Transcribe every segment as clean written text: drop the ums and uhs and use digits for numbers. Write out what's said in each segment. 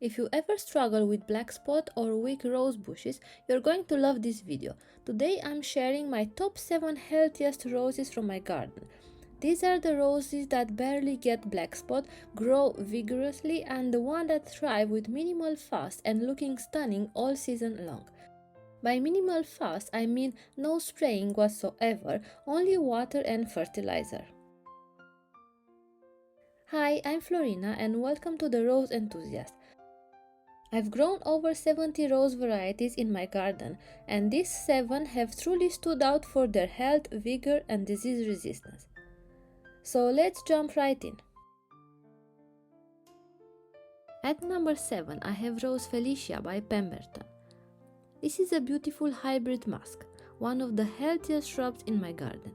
If you ever struggle with black spot or weak rose bushes, you're going to love this video. Today I'm sharing my top 7 healthiest roses from my garden. These are the roses that barely get black spot, grow vigorously, and the ones that thrive with minimal fuss and looking stunning all season long. By minimal fuss, I mean no spraying whatsoever, only water and fertilizer. Hi, I'm Florina and welcome to the Rose Enthusiast. I've grown over 70 rose varieties in my garden, and these 7 have truly stood out for their health, vigor, and disease resistance. So let's jump right in. At number 7, I have Rose Felicia by Pemberton. This is a beautiful hybrid musk, one of the healthiest shrubs in my garden.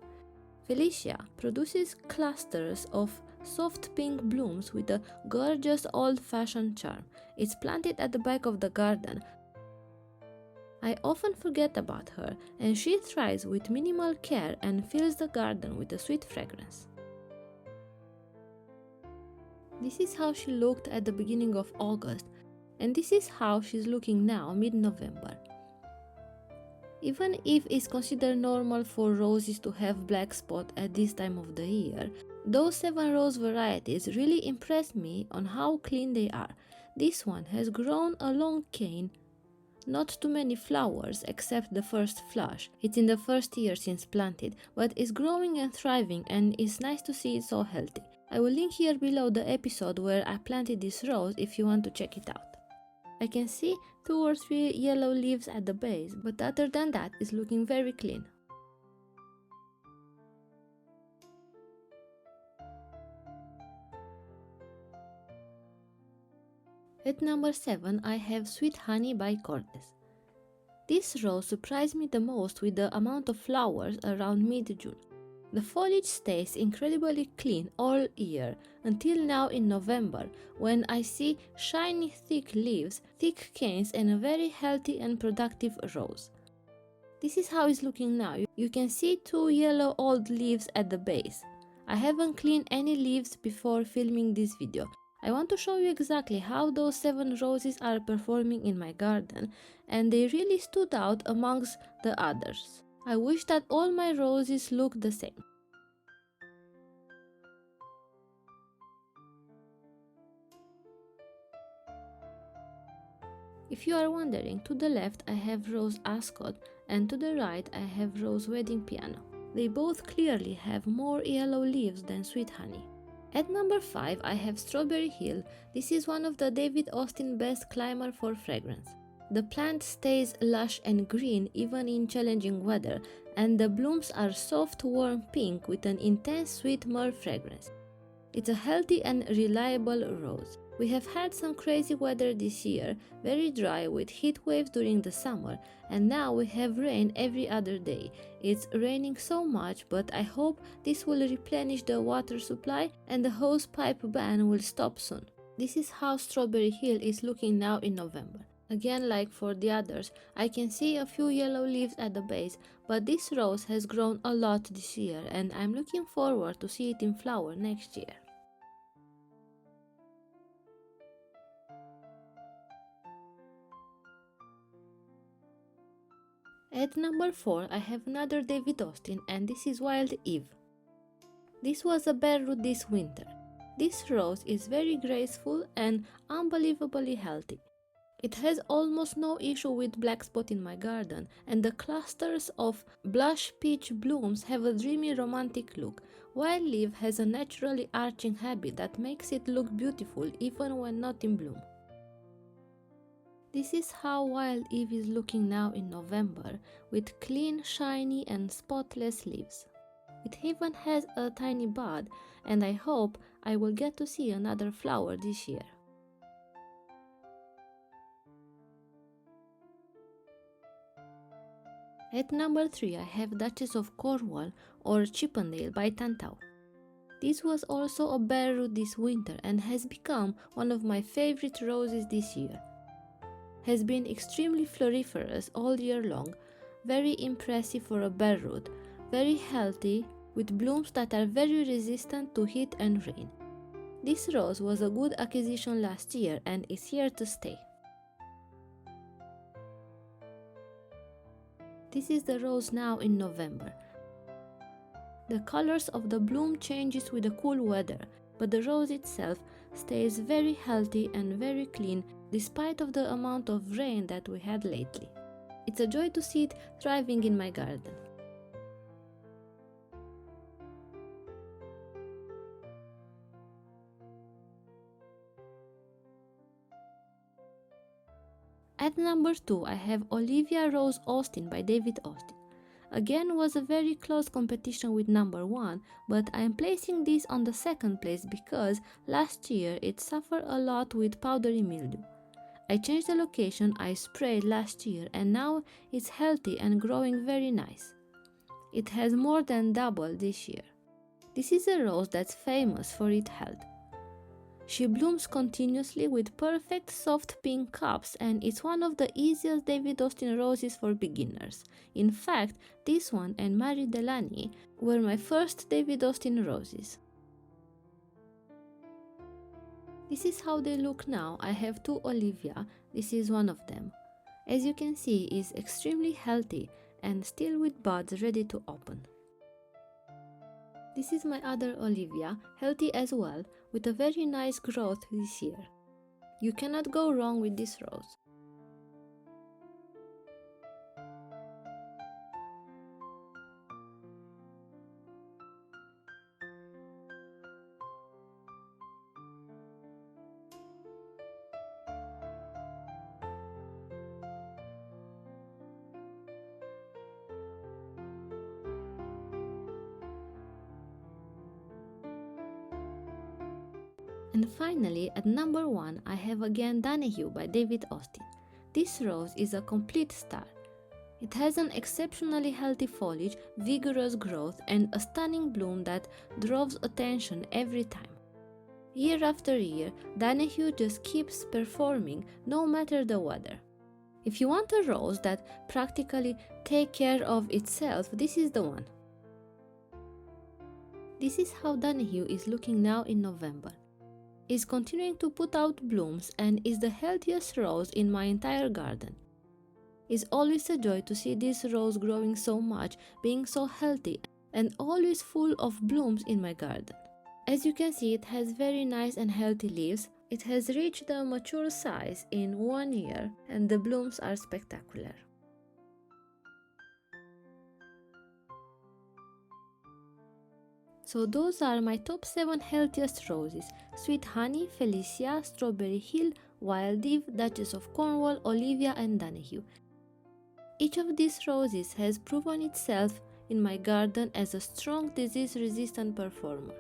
Felicia produces clusters of soft pink blooms with a gorgeous old-fashioned charm. It's planted at the back of the garden. I often forget about her, and she thrives with minimal care and fills the garden with a sweet fragrance. This is how she looked at the beginning of August, and this is how she's looking now, mid-November. Even if it's considered normal for roses to have black spot at this time of the year, those 7 rose varieties really impressed me on how clean they are. This one has grown a long cane, not too many flowers except the first flush. It's in the first year since planted, but it's growing and thriving, and it's nice to see it so healthy. I will link here below the episode where I planted this rose if you want to check it out. I can see 2 or 3 yellow leaves at the base, but other than that, it's looking very clean. At number 7, I have Sweet Honey by Cordes. This rose surprised me the most with the amount of flowers around mid-June. The foliage stays incredibly clean all year until now in November, when I see shiny thick leaves, thick canes, and a very healthy and productive rose. This is how it's looking now. You can see 2 yellow old leaves at the base. I haven't cleaned any leaves before filming this video. I want to show you exactly how those 7 roses are performing in my garden, and they really stood out amongst the others. I wish that all my roses looked the same. If you are wondering, to the left I have Rose Ascot, and to the right I have Rose Wedding Piano. They both clearly have more yellow leaves than Sweet Honey. At number 5 I have Strawberry Hill. This is one of the David Austin best climber for fragrance. The plant stays lush and green even in challenging weather, and the blooms are soft warm pink with an intense sweet myrrh fragrance. It's a healthy and reliable rose. We have had some crazy weather this year, very dry with heat waves during the summer, and now we have rain every other day. It's raining so much, but I hope this will replenish the water supply and the hose pipe ban will stop soon. This is how Strawberry Hill is looking now in November. Again, like for the others, I can see a few yellow leaves at the base, but this rose has grown a lot this year, and I'm looking forward to see it in flower next year. At number 4 I have another David Austin, and this is Wild Eve. This was a bare root this winter. This rose is very graceful and unbelievably healthy. It has almost no issue with black spot in my garden, and the clusters of blush peach blooms have a dreamy romantic look. Wild Eve has a naturally arching habit that makes it look beautiful even when not in bloom. This is how Wild Eve is looking now in November, with clean, shiny and spotless leaves. It even has a tiny bud, and I hope I will get to see another flower this year. At number 3 I have Duchess of Cornwall or Chippendale by Tantau. This was also a bare root this winter and has become one of my favorite roses this year. Has been extremely floriferous all year long, very impressive for a bare root, very healthy, with blooms that are very resistant to heat and rain. This rose was a good acquisition last year and is here to stay. This is the rose now in November. The colors of the bloom changes with the cool weather, but the rose itself stays very healthy and very clean despite of the amount of rain that we had lately. It's a joy to see it thriving in my garden. At number 2 I have Olivia Rose Austin by David Austin. Again was a very close competition with number 1, but I am placing this on the second place because last year it suffered a lot with powdery mildew. I changed the location I sprayed last year and now it's healthy and growing very nice. It has more than doubled this year. This is a rose that's famous for its health. She blooms continuously with perfect soft pink cups and it's one of the easiest David Austin roses for beginners. In fact, this one and Marie Delany were my first David Austin roses. This is how they look now. I have 2 Olivia, this is one of them. As you can see, is extremely healthy and still with buds ready to open. This is my other Olivia, healthy as well, with a very nice growth this year. You cannot go wrong with this rose. And finally, at number 1, I have again Danu by David Austin. This rose is a complete star. It has an exceptionally healthy foliage, vigorous growth, and a stunning bloom that draws attention every time. Year after year, Danu just keeps performing no matter the weather. If you want a rose that practically takes care of itself, this is the one. This is how Danu is looking now in November. Is continuing to put out blooms and is the healthiest rose in my entire garden. It's always a joy to see this rose growing so much, being so healthy and always full of blooms in my garden. As you can see, it has very nice and healthy leaves. It has reached the mature size in 1 year and the blooms are spectacular. So those are my top 7 healthiest roses: Sweet Honey, Felicia, Strawberry Hill, Wild Eve, Duchess of Cornwall, Olivia and Danu. Each of these roses has proven itself in my garden as a strong disease-resistant performer.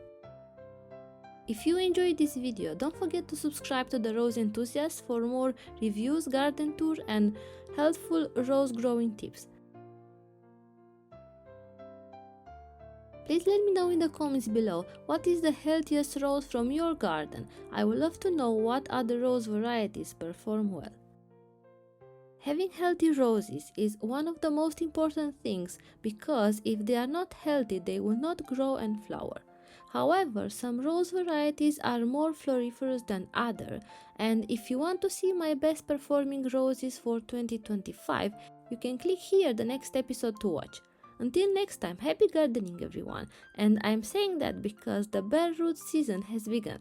If you enjoyed this video, don't forget to subscribe to the Rose Enthusiast for more reviews, garden tour and helpful rose growing tips. Please let me know in the comments below what is the healthiest rose from your garden. I would love to know what other rose varieties perform well. Having healthy roses is one of the most important things because if they are not healthy, they will not grow and flower. However, some rose varieties are more floriferous than others, and if you want to see my best performing roses for 2025, you can click here the next episode to watch. Until next time, happy gardening everyone, and I'm saying that because the bare root season has begun.